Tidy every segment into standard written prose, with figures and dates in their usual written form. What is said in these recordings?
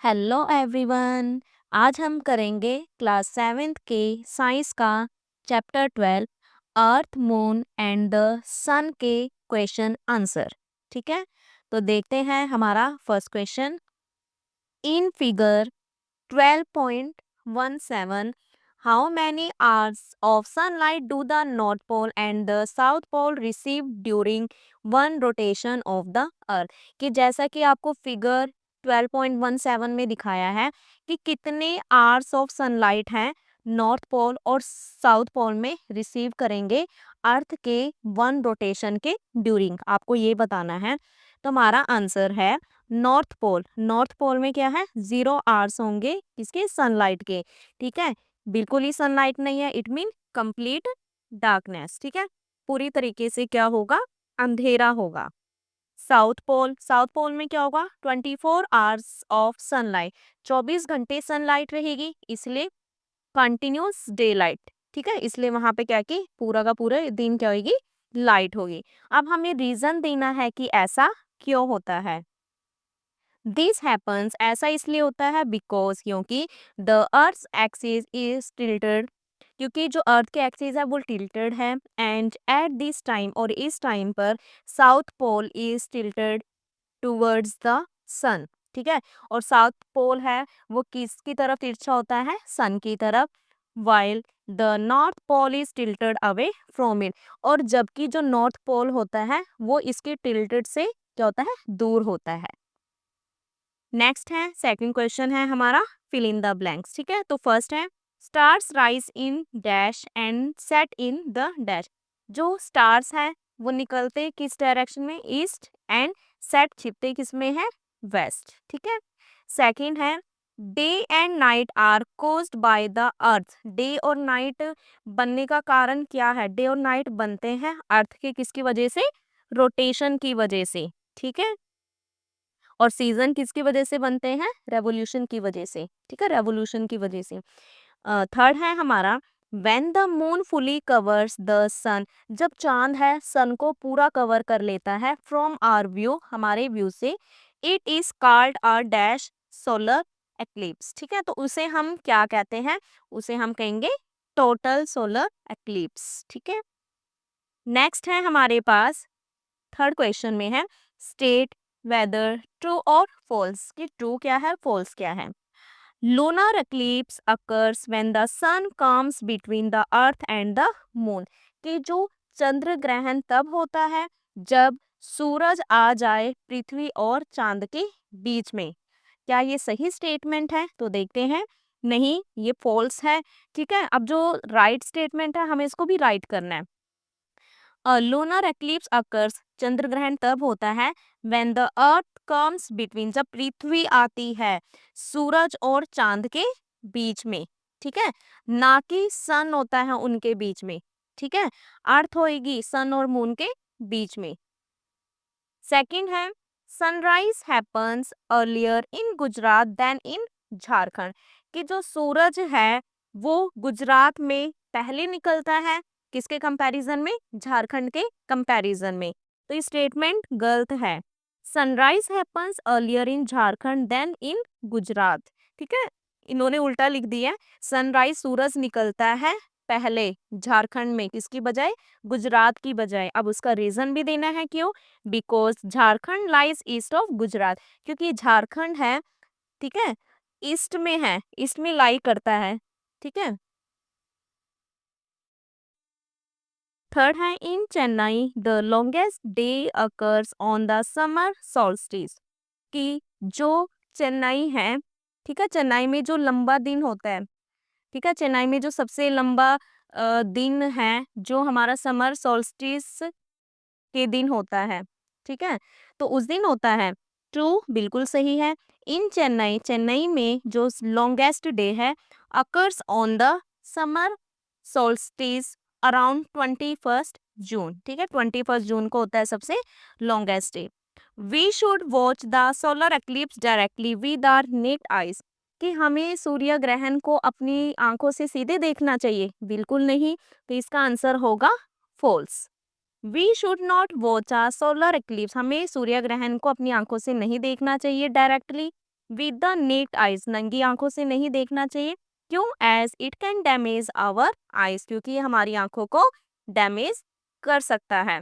Hello everyone. आज हम करेंगे क्लास सेवेंथ के साइंस का chapter 12 earth moon and the sun के क्वेश्चन आंसर। ठीक है, तो देखते हैं हमारा first question. In figure 12.17 how many hours of sunlight do the north pole and the south pole receive during one rotation of the earth. कि जैसा कि आपको फिगर 12.17 में दिखाया है कि कितने आवर्स ऑफ सनलाइट हैं नॉर्थ पोल और साउथ पोल में रिसीव करेंगे अर्थ के वन रोटेशन के ड्यूरिंग, आपको ये बताना है। तो हमारा आंसर है नॉर्थ पोल। नॉर्थ पोल में क्या है, 0 आवर्स होंगे किसके, सनलाइट के। ठीक है, बिल्कुल ही सनलाइट नहीं है, इट मीन कंप्लीट डार्कनेस। ठीक है, पूरी तरीके से क्या होगा, अंधेरा होगा। साउथ पोल, साउथ पोल में क्या होगा, 24 आवर्स ऑफ सनलाइट, 24 घंटे सनलाइट रहेगी, इसलिए कंटिन्यूस डे लाइट। ठीक है, इसलिए वहां पे क्या कि पूरा का पूरा दिन क्या होगी, लाइट होगी। अब हमें रीजन देना है कि ऐसा क्यों होता है। दिस हैपन्स, ऐसा इसलिए होता है बिकॉज, क्योंकि the earth axis is tilted, क्योंकि जो अर्थ के एक्सिस है वो टिल्टेड है। एंड एट दिस टाइम, और इस टाइम पर south pole is tilted towards the sun. ठीक है, और साउथ पोल है वो किसकी तरफ तिरछा होता है, सन की तरफ। While the north pole is tilted away from it, और जबकि जो नॉर्थ पोल होता है वो इसके टिल्टेड से क्या होता है, दूर होता है। नेक्स्ट है सेकंड क्वेश्चन है हमारा, फिल इन द ब्लैंक्स। ठीक है, तो फर्स्ट है stars rise in dash and set in the dash. जो स्टार्स है वो निकलते किस डायरेक्शन में, ईस्ट, एंड सेट छिपते किस में है, वेस्ट। ठीक है, सेकंड है day and night are caused by the earth. Day और नाइट बनने का कारण क्या है, डे और नाइट बनते हैं अर्थ के किसकी वजह से, रोटेशन की वजह से। ठीक है, और सीजन किसकी वजह से बनते हैं, रेवोल्यूशन की वजह से। ठीक है, रेवोल्यूशन की वजह से। थर्ड है हमारा when the moon fully covers the sun, जब चांद है सन को पूरा कवर कर लेता है, फ्रॉम आवर व्यू, हमारे व्यू से, it is called a dash solar eclipse. ठीक है, तो उसे हम क्या कहते हैं, उसे हम कहेंगे टोटल सोलर एक्लिप्स। ठीक है, नेक्स्ट है हमारे पास थर्ड क्वेश्चन में है स्टेट वेदर ट्रू और फॉल्स, कि ट्रू क्या है, फॉल्स क्या है। Lunar eclipse occurs when the sun comes between the earth and the moon, कि जो चंद्र ग्रहण तब होता है जब सूरज आ जाए पृथ्वी और चांद के बीच में। क्या ये सही स्टेटमेंट है, तो देखते हैं। नहीं, ये फॉल्स है। ठीक है, अब जो राइट स्टेटमेंट है हमें इसको भी राइट करना है। लूनर एक्लिप्स अकर्स, चंद्र ग्रहण तब होता है when the earth comes between, जब पृथ्वी आती है सूरज और चांद के बीच में। ठीक है, ना कि सन होता है उनके बीच में। ठीक है, अर्थ होएगी सन और मून के बीच में। सेकंड है sunrise happens earlier in Gujarat than in Jharkhand, कि जो सूरज है वो गुजरात में पहले निकलता है किसके कंपैरिजन में, झारखंड के कंपैरिजन में। तो ये स्टेटमेंट गलत है। Sunrise happens earlier in Jharkhand than in Gujarat. ठीक है, इन्होंने उल्टा लिख दिया है। सनराइज, सूरज निकलता है पहले झारखंड में किसकी बजाय, गुजरात की बजाय। अब उसका रीजन भी देना है क्यों, because Jharkhand lies east of Gujarat, क्योंकि झारखंड है, ठीक है, ईस्ट में है, ईस्ट में लाई करता है। ठीक है, थर्ड है in Chennai the longest day occurs on the summer solstice, कि जो चेन्नई है, ठीक है, चेन्नई में जो लंबा दिन होता है, ठीक है, चेन्नई में जो सबसे लंबा दिन है जो हमारा समर सोल्स्टिस के दिन होता है। ठीक है, तो उस दिन होता है। ट्रू, बिल्कुल सही है। इन चेन्नई, चेन्नई में जो लॉन्गेस्ट डे है occurs on the summer solstice around 21 June. ठीक है, 21 जून को होता है सबसे longest day. We should watch the solar eclipse directly with our naked eyes, कि हमें सूर्य ग्रहण को अपनी आंखों से सीधे देखना चाहिए, बिल्कुल नहीं। तो इसका आंसर होगा false. We should not watch a solar eclipse, हमें सूर्य ग्रहण को अपनी आंखों से नहीं देखना चाहिए directly, with the naked eyes, नंगी आंखों से नहीं देखना चाहिए। क्यों? As it can damage our eyes, क्योंकि ये हमारी आंखों को डैमेज कर सकता है।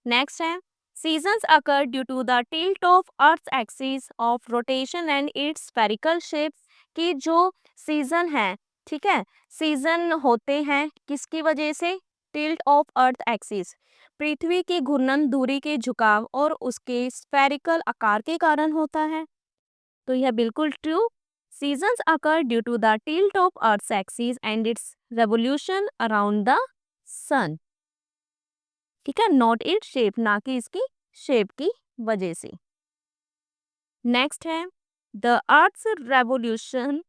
नेक्स्ट है, seasons occur due to the tilt of earth axis of rotation and its spherical shape, कि जो सीजन है, ठीक है, सीजन होते हैं किसकी वजह से? टिल्ट ऑफ अर्थ एक्सिस, पृथ्वी की घूर्णन दूरी के झुकाव और उसके स्फेरिकल आकार के कारण होता है। तो यह बिल्कुल true. Seasons occur due to the tilt of earth axis and its revolution around the sun, ठीक है, नॉट इट शेप, ना कि इसकी शेप की वजह से। नेक्स्ट है, the earth revolution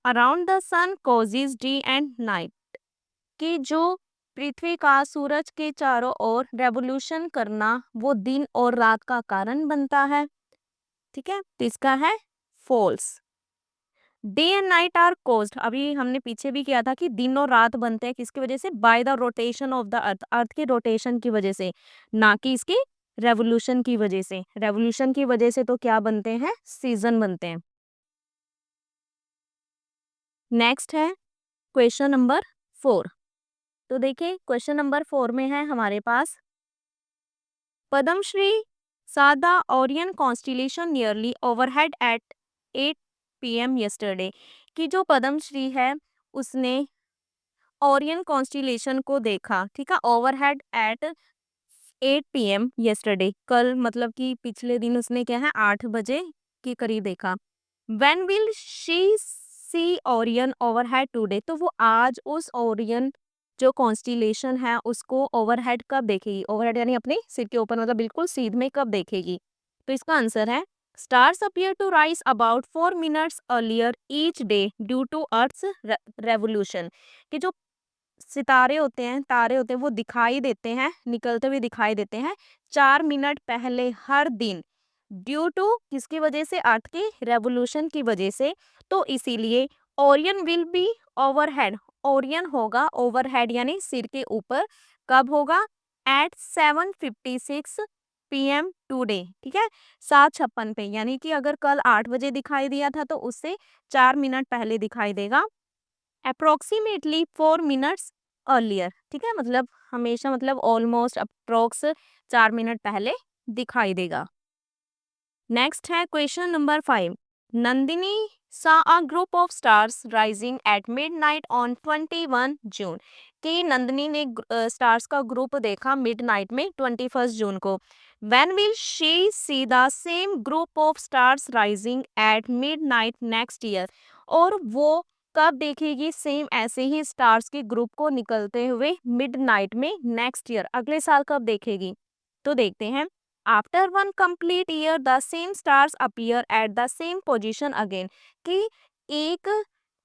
around the sun causes day and night, कि जो पृथ्वी का सूरज के चारों ओर रेवोल्यूशन करना वो दिन और रात का कारण बनता है, ठीक है, तो इसका है false. Day and night are caused, अभी हमने पीछे भी किया था कि दिन और रात बनते हैं किसकी वजह से? By the rotation of the earth, earth के रोटेशन की वजह से, ना कि इसके रेवोल्यूशन की वजह से। रेवोल्यूशन की वजह से तो क्या बनते हैं? सीजन बनते हैं। नेक्स्ट है क्वेश्चन नंबर 4। तो देखिए क्वेश्चन नंबर 4 में है हमारे पास, पद्मश्री सादा Orion constellation nearly overhead at 8 PM yesterday, कि जो पद्मश्री है उसने ओरियन कॉन्स्टिलेशन को देखा, ठीक है, ओवरहेड एट 8 PM yesterday, कल मतलब कि पिछले दिन उसने क्या है 8 बजे के करीब देखा। When will she see Orion overhead today, तो वो आज उस ओरियन जो कॉन्स्टिलेशन है उसको ओवरहेड कब देखेगी? ओवरहेड यानी अपने सिर के ऊपर, मतलब बिल्कुल सीध में कब देखेगी? तो इसका आंसर है, stars appear to rise about 4 minutes earlier each day due to earth's revolution, कि जो सितारे होते हैं, तारे होते हैं, वो दिखाई देते हैं, निकलते हुए दिखाई देते हैं 4 मिनट पहले हर दिन, ड्यू टू किसकी वजह से? अर्थ के रेवोल्यूशन की वजह से। तो इसीलिए Orion will be overhead, Orion होगा ओवरहेड यानी सिर के ऊपर, कब होगा? एट 7:56 PM टुडे, ठीक है, 7:56 पे, यानी कि अगर कल 8 बजे दिखाई दिया था तो उससे 4 मिनट पहले दिखाई देगा, अप्रोक्सीमेटली 4 मिनट्स अर्लियर, ठीक है, मतलब हमेशा, मतलब ऑलमोस्ट अप्रोक्स 4 मिनट पहले दिखाई देगा। नेक्स्ट है question number 5। Nandini saw a group of stars rising at midnight on 21 जून, कि नंदिनी ने स्टार्स का ग्रुप देखा मिडनाइट में 21 जून को। When will she see the same group of stars rising at midnight next year, और वो कब देखेगी सेम ऐसे ही स्टार्स के ग्रुप को निकलते हुए मिडनाइट में नेक्स्ट ईयर, अगले साल कब देखेगी? तो देखते हैं, after 1 complete year the same stars appear eight the same position again, कि एक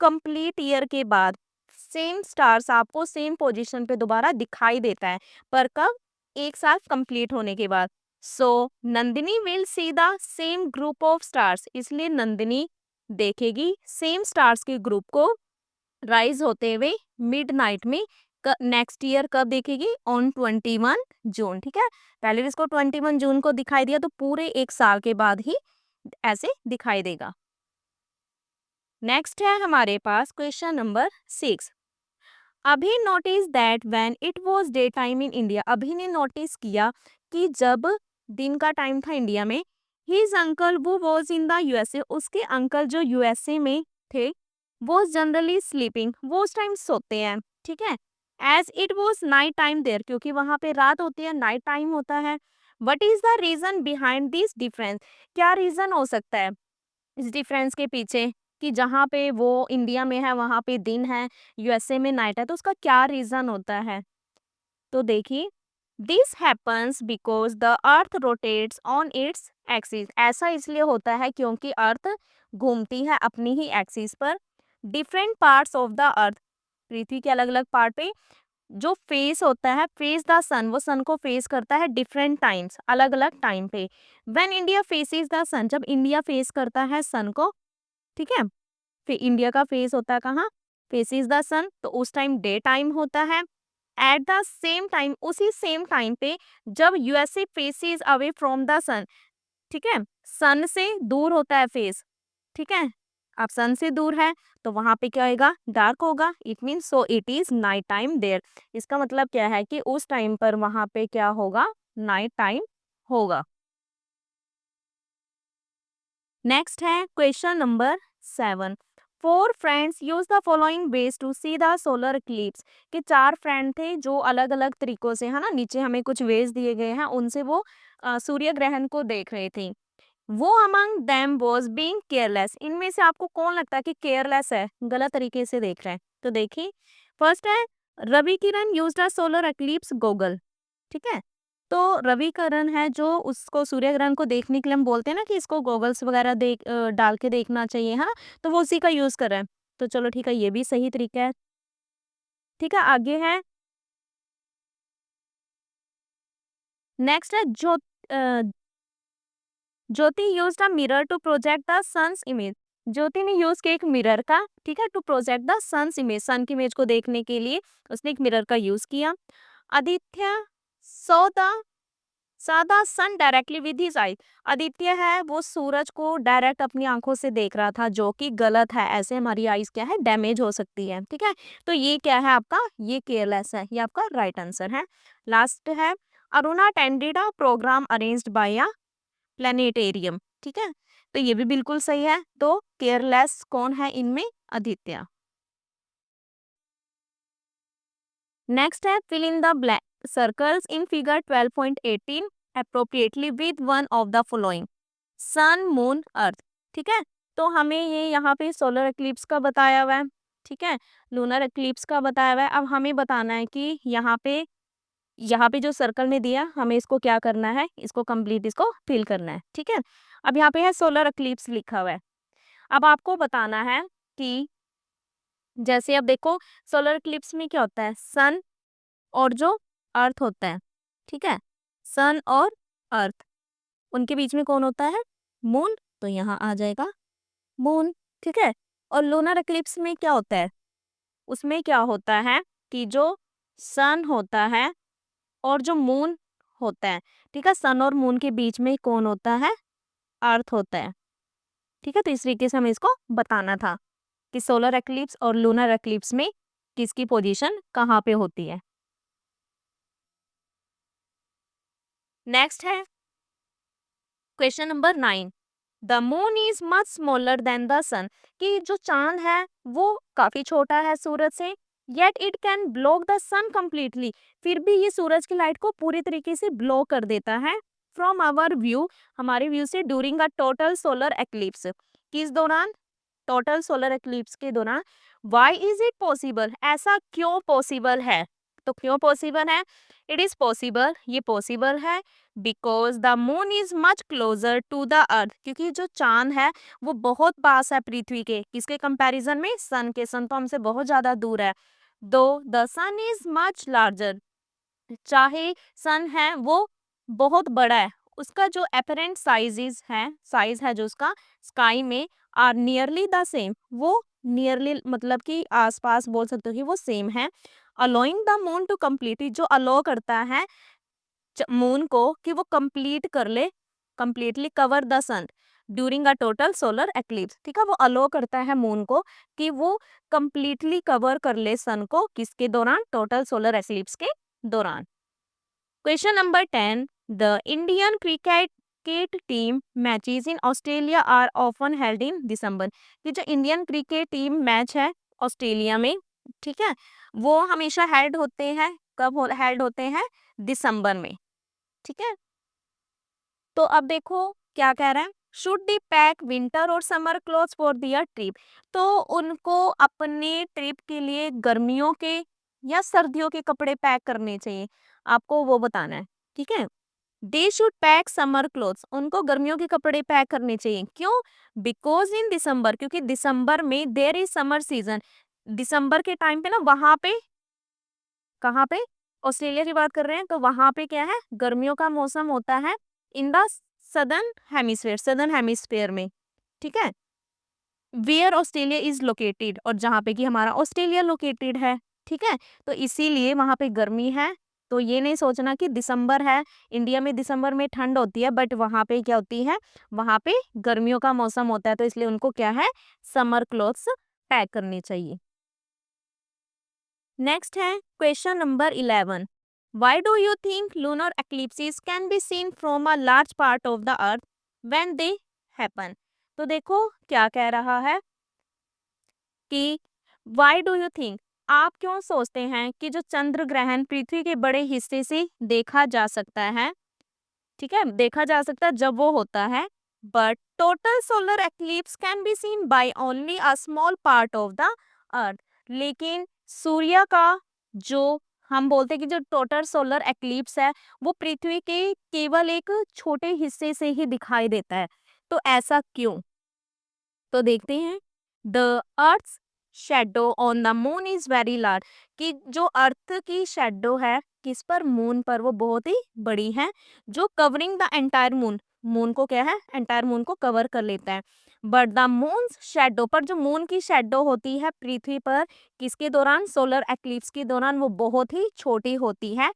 कंप्लीट ईयर के बाद सेम स्टार्स आपको सेम पोजीशन पे दोबारा दिखाई देता है, पर कब? एक साल कंप्लीट होने के बाद। So Nandini will see the same group of stars, इसलिए नंदिनी देखेगी सेम स्टार्स के ग्रुप को राइज होते हुए मिडनाइट में नेक्स्ट ईयर, कब देखेगी? ऑन 21 जून, ठीक है, पहले इसको 21 जून को दिखाई दिया तो पूरे एक साल के बाद ही ऐसे दिखाई देगा। नेक्स्ट है हमारे पास क्वेश्चन नंबर 6। अभी notice that when it was day time in India, अभी ने नोटिस किया कि जब दिन का टाइम था इंडिया में, हिज अंकल वो वाज इन द यूएसए, उसके अंकल जो यूएसए में थे वो जनरली स्लीपिंग, वो उस टाइम सोते हैं, ठीक है, as it was night time there, क्योंकि वहां पे रात होती है, नाइट टाइम होता है। What is the reason behind this difference, क्या रीजन हो सकता है इस डिफरेंस के पीछे, कि जहाँ पे वो इंडिया में है वहाँ पे दिन है, यूएसए में नाइट है, तो उसका क्या रीजन होता है? तो देखिए, this happens because the earth rotates on its axis, ऐसा इसलिए होता है क्योंकि अर्थ घूमती है अपनी ही एक्सिस पर। Different parts of the earth, पृथ्वी के अलग अलग पार्ट पे जो फेस होता है, फेस द सन, वो सन को फेस करता है डिफरेंट टाइम्स, अलग अलग टाइम पे। When India faces the sun, जब इंडिया फेस करता है सन को, ठीक है, फिर इंडिया का फेस होता है कहाँ? फेसेस द सन, तो उस टाइम डे टाइम होता है। एट द सेम टाइम, उसी सेम टाइम पे जब USA faces away from the sun, ठीक है, सन से दूर होता है फेस, ठीक है, अब सन से दूर है तो वहां पे क्या होगा, डार्क होगा, it mean so it is night time there. इसका मतलब क्या है कि उस टाइम पर वहां पे क्या होगा, नाइट टाइम होगा। नेक्स्ट है question number 7। Four friends use the following ways to see the solar eclipse. कि चार फ्रेंड थे जो अलग अलग तरीकों से, है ना, नीचे हमें कुछ वेज दिए गए हैं, उनसे वो सूर्य ग्रहण को देख रहे थे। वो among them was being careless. इनमें से आपको कौन लगता है कि केयरलेस है, गलत तरीके से देख रहे हैं? तो देखिए, फर्स्ट है Ravi Kiran used a solar eclipse goggle, ठीक है। तो रवि किरण है जो उसको सूर्य ग्रहण को देखने के लिए हम बोलते हैं ना कि इसको गॉगल्स वगैरह डाल के देखना चाहिए, है ना, तो वो उसी का यूज कर रहे हैं। तो चलो ठीक है, ये भी सही तरीका है। ठीक है, आगे है, नेक्स्ट है जो Jyoti used a mirror to project the sun's image. Jyoti ने यूज किया एक मिरर का, ठीक है, to project the sun's image, sun की इमेज को देखने के लिए उसने एक मिरर का यूज किया। आदित्य सो द सादा सन डायरेक्टली विद हिज आई। आदित्य है वो सूरज को डायरेक्ट अपनी आंखों से देख रहा था, जो कि गलत है, ऐसे हमारी आईज क्या है, डैमेज हो सकती है, ठीक है। तो ये क्या है आपका, ये केयरलेस है, ये आपका राइट आंसर है। लास्ट है Aruna attended a programme arranged by a planetarium, ठीक है, तो ये भी बिल्कुल सही है। तो केयरलेस कौन है इनमें, आदित्य। नेक्स्ट है fill in the black circles in figure 12.18 appropriately with one of the following, sun moon earth, ठीक है। तो हमें ये यहाँ पे सोलर एक्लिप्स का बताया हुआ है, ठीक है, लूनर एक्लिप्स का बताया हुआ है। अब हमें बताना है कि यहाँ पे जो सर्कल में दिया, हमें इसको क्या करना है, इसको कंप्लीट, इसको फिल करना है, ठीक है। अब यहाँ पे है सोलर एक्लिप्स लिखा हुआ है। अब आपको बताना है कि जैसे अब देखो, सोलर एक्लिप्स में क्या होता है, सन और जो अर्थ होता है, ठीक है, सन और अर्थ, उनके बीच में कौन होता है, मून, तो यहाँ आ जाएगा मून, ठीक है। और लूनर एक्लिप्स में क्या होता है, उसमें क्या होता है कि जो सन होता है और जो मून होता है, ठीक है, सन और मून के बीच में कौन होता है, अर्थ होता है, ठीक है। तो इस तरीके से हमें इसको बताना था कि सोलर एक्लिप्स और लूनर एक्लिप्स में किसकी पोजीशन कहाँ पे होती है। नेक्स्ट है question number 9। The moon is much smaller than the sun. कि जो चांद है वो काफी छोटा है सूरज से, yet it can block the sun completely. फिर भी ये सूरज की लाइट को पूरी तरीके से ब्लॉक कर देता है फ्रॉम आवर व्यू, हमारे व्यू से, during a total solar eclipse. किस दौरान, टोटल सोलर एक्लिप्स के दौरान। वाई इज इट पॉसिबल, ऐसा क्यों पॉसिबल है, तो क्यों पॉसिबल है, इट इज पॉसिबल, ये पॉसिबल है because the moon is much closer to the earth. क्योंकि जो चांद है वो बहुत पास है पृथ्वी के, किसके कंपैरिजन में, सन के, सन तो हमसे बहुत ज्यादा दूर है। Though the sun is much larger, चाहे सन है वो बहुत बड़ा है, उसका जो अपेरेंट साइज है जो उसका स्काई में, आर नियरली द सेम, वो नियरली मतलब कि आसपास बोल सकते हो कि वो सेम है। Allowing the moon to complete, जो अलो करता है मून को कि वो कंप्लीट कर ले, completely cover the sun during a total solar eclipse, ठीक है, वो अलो करता है मून को कि वो कंप्लीटली कवर कर ले सन को, किसके दौरान, टोटल सोलर एक्लिप्स के दौरान। Question number 10। The Indian cricket team matches in Australia are often held in December. कि जो इंडियन क्रिकेट टीम मैच है ऑस्ट्रेलिया में, ठीक है, वो हमेशा हेल्ड होते हैं, कब हेल्ड होते हैं, दिसंबर में, ठीक है। तो अब देखो क्या कह रहा है, शुड दी पैक विंटर और summer clothes for their trip. तो उनको अपने ट्रिप के लिए गर्मियों के या सर्दियों के कपड़े पैक करने चाहिए, आपको वो बताना है, ठीक है। They should pack summer clothes, उनको गर्मियों के कपड़े पैक करने चाहिए, क्यों, बिकॉज इन दिसंबर, क्योंकि दिसंबर में देयर इज समर सीजन। दिसंबर के टाइम पे ना वहां पे, कहाँ पे, ऑस्ट्रेलिया की बात कर रहे हैं, तो वहां पे क्या है, गर्मियों का मौसम होता है इन द सदर्न हेमिस्फेयर में, ठीक है, वेयर ऑस्ट्रेलिया इज लोकेटेड, और जहाँ पे कि हमारा ऑस्ट्रेलिया लोकेटेड है, ठीक है, तो इसीलिए वहां पे गर्मी है, तो ये नहीं सोचना कि दिसंबर है, इंडिया में दिसंबर में ठंड होती है बट वहाँ पे क्या होती है, वहाँ पे गर्मियों का मौसम होता है, तो इसलिए उनको क्या है, समर क्लोथ्स पैक करनी चाहिए। नेक्स्ट है question number 11। Why do you think lunar eclipses can be scene from a large part of the earth when they happen. तो देखो क्या कह रहा है कि वाई डू यू थिंक, आप क्यों सोचते हैं कि जो चंद्र ग्रहण पृथ्वी के बड़े हिस्से से देखा जा सकता है, ठीक है, देखा जा सकता है जब वो होता है, but total solar eclipse can be seen by only a small part of the earth. लेकिन सूर्य का जो हम बोलते हैं कि जो टोटल सोलर एक्लिप्स है वो पृथ्वी के केवल एक छोटे हिस्से से ही दिखाई देता है। तो ऐसा क्यों? तो देखते हैं। The earth shadow on the moon is very large, कि जो अर्थ की शेडो है किस पर, मून पर, वो बहुत ही बड़ी है, जो covering the entire moon, moon को क्या है, एंटायर मून को कवर कर लेता है। बट द मून शेडो, पर जो मून की शेडो होती है पृथ्वी पर किसके दौरान, सोलर एक्लिप्स के दौरान, वो बहुत ही छोटी होती है,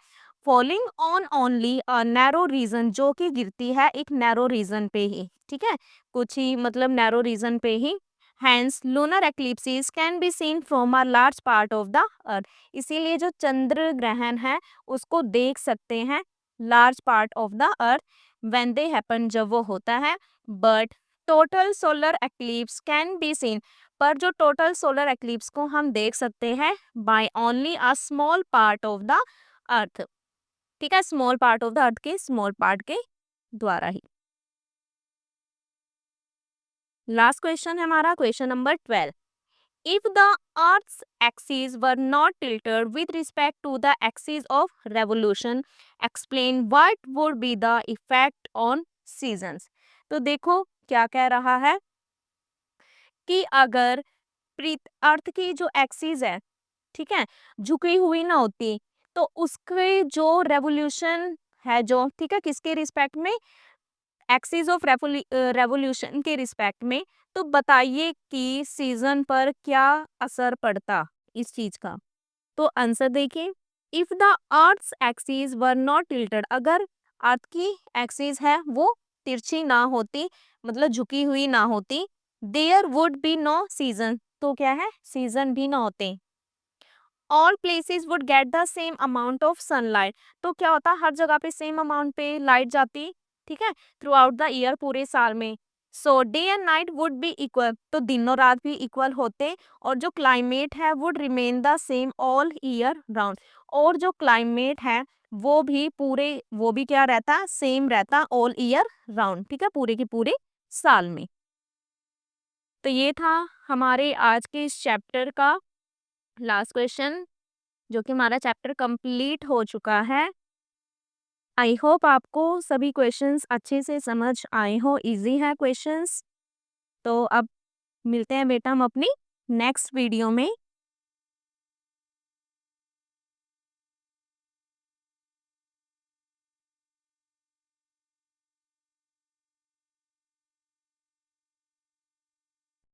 falling on only a narrow region, जो कि गिरती है एक नैरो रीजन पे ही, ठीक है, कुछ ही मतलब नैरो रीजन पे ही। Hence, lunar eclipses can be seen from a large part of the earth. इसीलिए जो चंद्र ग्रहण है उसको देख सकते हैं large part of the earth when they happen, जब वो होता है। But total solar eclipse can be scene, पर जो टोटल सोलर एक्लिप्स को हम देख सकते हैं by only a small part of the earth, ठीक है, small part of the earth के स्मॉल पार्ट के द्वारा ही। लास्ट क्वेश्चन है हमारा question number 12। If the Earth's axis were not tilted with respect to the axis of revolution, explain what would be the effect on seasons। तो देखो क्या कह रहा है कि अगर अर्थ की जो एक्सिस है, ठीक है, झुकी हुई ना होती, तो उसके जो रेवोल्यूशन है, जो ठीक है किसके रिस्पेक्ट में, एक्सिस ऑफ रेवोल्यूशन के रिस्पेक्ट में, तो बताइए कि सीजन पर क्या असर पड़ता इस चीज का। तो आंसर देखिए। If the earth's axis were not tilted, अगर अर्थ की एक्सिस है वो तिरछी ना होती, मतलब झुकी हुई ना होती, there would be no season, तो क्या है, सीजन भी ना होते। All places would get the same amount of sunlight, तो क्या होता, हर जगह पे सेम अमाउंट पे लाइट जाती, ठीक है, थ्रू आउट द ईयर, पूरे साल में। So day and night would be equal, तो दिन और रात भी इक्वल होते, और जो क्लाइमेट है would remain the same all year round, और जो क्लाइमेट है वो भी पूरे, वो भी क्या रहता, सेम रहता ऑल ईयर राउंड, ठीक है, पूरे के पूरे साल में। तो ये था हमारे आज के इस चैप्टर का लास्ट क्वेश्चन, जो कि हमारा चैप्टर कंप्लीट हो चुका है। आई होप आपको सभी क्वेश्चंस अच्छे से समझ आए हो, इजी है क्वेश्चंस। तो अब मिलते हैं बेटा हम अपनी नेक्स्ट वीडियो में।